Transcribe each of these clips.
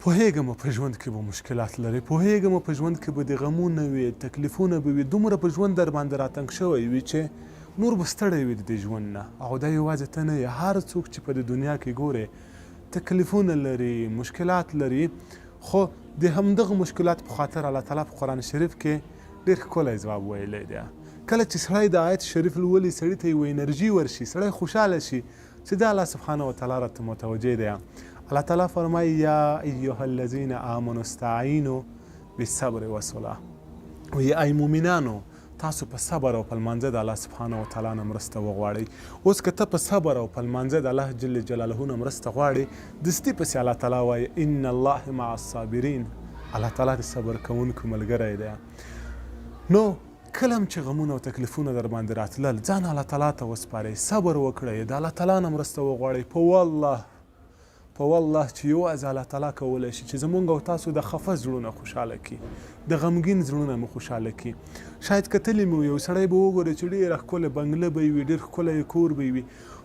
پوهېږم په ژوند کې به مشکلات لرې، پوهېږم په ژوند کې به د غمونه وي، تکلیفونه به وي، دومره په ژوند در باندې راتنګ شوی وي چې نور به ستړی وي د دې ژوند نه. او دا یوازې ته نه یې، هر څوک چې په دې دنیا کې ګورې تکلیفونه لري، مشکلات لري، خو د همدغه مشکلات په خاطر الله تعالی په قرآن شریف کې ډېر ښکلی ځواب ویلی دی. کله چې سړی د آیت شریف لولي سړي ته یوه انرژي ورشي، سړی خوشحاله شي چې دا الله سبحانه وتعالی راته متوجه دی. الله تعالی فرمایي یا ایها الذین آمنوا استعینوا بالصبر والصلاة، وایي ای مؤمنانو تاسو په صبر او په لمانځه د الله سبحانه وتعالی نه مرسته وغواړئ. اوس که ته په صبر او په لمانځه د الله جل جلاله نه مرسته غواړې، دستي پسې الله تعالی وایي ان الله مع الصابرین، الله تعالی د صبر کوونکو ملګری دی. نو کله هم چې غمونه او تکلیفونه در باندې راتلل، ځان الله تعالی ته وسپارئ، صبر وکړئ، د الله تعالی نه مرسته وغواړئ. په والله چې یوازې الله تعالی کولی شي چې زمونږ او تاسو د خفه زړونه خوشحاله کړي، د غمګین زړونه مو خوشحاله کړي. شاید کتلی مو یو سړی به وګورئ چې ډېره ښکلې بنګله به وي، ډېر ښکلی کور به وي،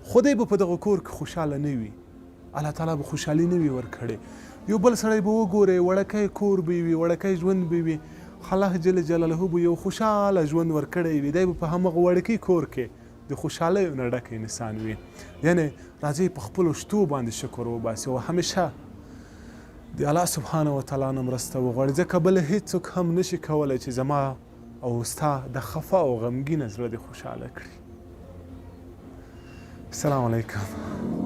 خو دی به په دغه کور کې خوشحاله نه وي، الله تعالی به خوشحالي نه وي ورکړې. یو بل سړی به وګورئ وړکی کور به وي، وړکی ژوند به وي، الله جل جلاله به یو خوشحاله ژوند ورکړی وي، دی به په همغه وړکي کور کې د خوشحالیو نه ډک انسان وي. یعنې راځئ په خپلو شتو باندې شکر وباسئ او همیشه د الله سبحانه وتعالی نه مرسته وغواړئ، ځکه بله هیڅوک هم نشي کولی چې زما او ستا د خفه او غمګینه زړه دې خوشحاله کړي. السلام علیکم.